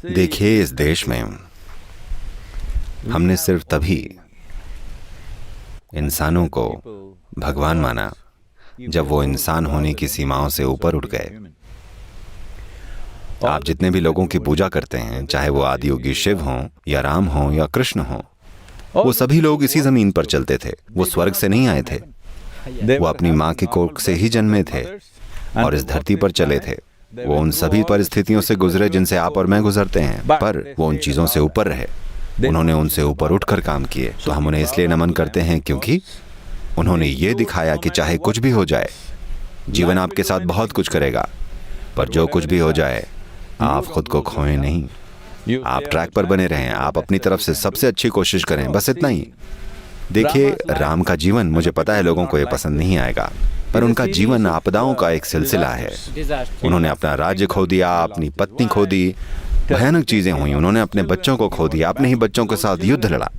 देखिए, इस देश में हमने सिर्फ तभी इंसानों को भगवान माना जब वो इंसान होने की सीमाओं से ऊपर उठ गए। आप जितने भी लोगों की पूजा करते हैं, चाहे वो आदियोगी शिव हों या राम हों या कृष्ण हों, वो सभी लोग इसी जमीन पर चलते थे। वो स्वर्ग से नहीं आए थे, वो अपनी माँ की कोख से ही जन्मे थे और इस धरती पर चले थे। वो उन सभी परिस्थितियों से गुजरे जिनसे आप और मैं गुजरते हैं, पर वो उन चीजों से ऊपर रहे। उन्होंने उनसे ऊपर उठकर काम किए। तो हम उन्हें इसलिए नमन करते हैं क्योंकि उन्होंने ये दिखाया कि चाहे कुछ भी हो जाए, जीवन आपके साथ बहुत कुछ करेगा, पर जो कुछ भी हो जाए आप खुद को खोएं नहीं। आप ट्रैक पर बने रहें, आप अपनी तरफ से सबसे अच्छी कोशिश करें, बस इतना ही। देखिए, राम का जीवन, मुझे पता है लोगों को ये पसंद नहीं आएगा, पर उनका जीवन आपदाओं का एक सिलसिला है। उन्होंने अपना राज्य खो दिया, अपनी पत्नी खो दी, भयानक चीजें हुई। उन्होंने अपने बच्चों को खो दिया, अपने ही बच्चों के साथ युद्ध लड़ा,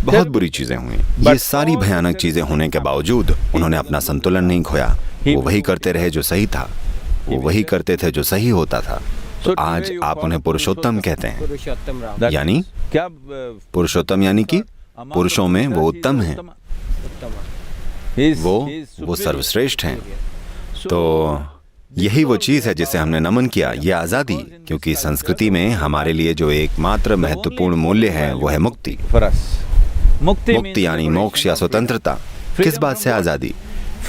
बहुत बुरी चीजें हुई। ये सारी भयानक चीजें होने के बावजूद उन्होंने अपना संतुलन नहीं खोया। वो वही करते रहे जो सही था, वो वही करते थे जो सही होता था। तो आज आप उन्हें पुरुषोत्तम कहते हैं, यानी क्या? पुरुषोत्तम यानी कि पुरुषों में वो उत्तम हैं, वो सर्वश्रेष्ठ हैं। तो यही वो चीज है जिसे हमने नमन किया, ये आजादी। क्योंकि संस्कृति में हमारे लिए जो एकमात्र महत्वपूर्ण मूल्य है वो है मुक्ति। मुक्ति यानी मोक्ष या स्वतंत्रता। किस बात से आजादी?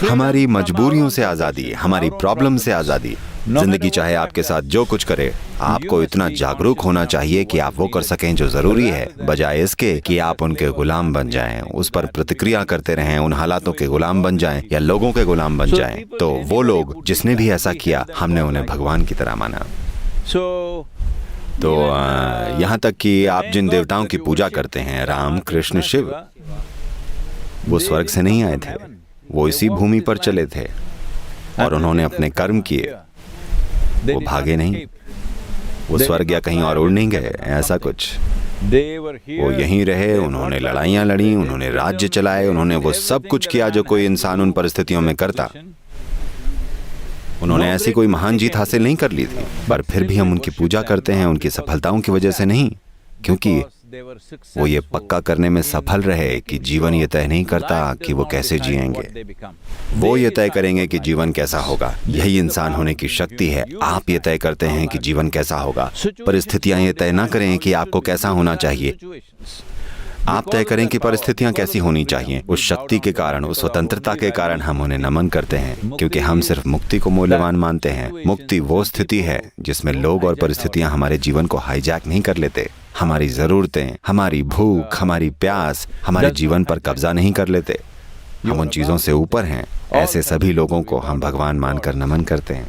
हमारी मजबूरियों से आजादी, हमारी प्रॉब्लम से आजादी। जिंदगी चाहे आपके साथ जो कुछ करे, आपको इतना जागरूक होना चाहिए कि आप वो कर सकें जो जरूरी है, बजाय इसके कि आप उनके गुलाम बन जाएं, उस पर प्रतिक्रिया करते रहें, उन हालातों के गुलाम बन जाएं या लोगों के गुलाम बन जाएं। तो वो लोग जिसने भी ऐसा किया, हमने उन्हें भगवान की तरह माना। तो यहाँ तक कि आप जिन देवताओं की पूजा करते हैं, राम, कृष्ण, शिव, वो स्वर्ग से नहीं आए थे, वो इसी भूमि पर चले थे और उन्होंने अपने कर्म किए। वो भागे नहीं, वो स्वर्ग या कहीं और उड़ नहीं गए, ऐसा कुछ। वो यहीं रहे, उन्होंने लड़ाइयाँ लड़ी, उन्होंने राज्य चलाए, उन्होंने वो सब कुछ किया जो कोई इंसान उन परिस्थितियों में करता। उन्होंने ऐसी कोई महान जीत हासिल नहीं कर ली थी, पर फिर भी हम उनकी पूजा करते हैं उनकी सफलताओं की वजह से नहीं, क्योंकि वो ये पक्का करने में सफल रहे कि जीवन ये तय नहीं करता कि वो कैसे जिएंगे, वो ये तय करेंगे कि जीवन कैसा होगा। यही इंसान होने की शक्ति है। आप ये तय करते हैं कि जीवन कैसा होगा। परिस्थितियां ये तय ना करें कि आपको कैसा होना चाहिए, आप तय करें कि परिस्थितियां कैसी होनी चाहिए। उस शक्ति के कारण, उस स्वतंत्रता के कारण हम उन्हें नमन करते हैं, क्योंकि हम सिर्फ मुक्ति को मूल्यवान मानते हैं। मुक्ति वो स्थिति है जिसमें लोग और परिस्थितियां हमारे जीवन को हाईजैक नहीं कर लेते। हमारी जरूरतें, हमारी भूख, हमारी प्यास हमारे जीवन पर कब्जा नहीं कर लेते। हम उन चीजों से ऊपर हैं। ऐसे सभी लोगों को हम भगवान मानकर नमन करते हैं।